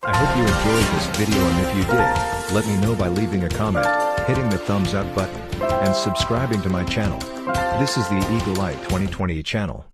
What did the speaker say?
I hope you enjoyed this video, and if you did, let me know by leaving a comment, hitting the thumbs up button, and subscribing to my channel. This is the Eagle Eye 2020 channel.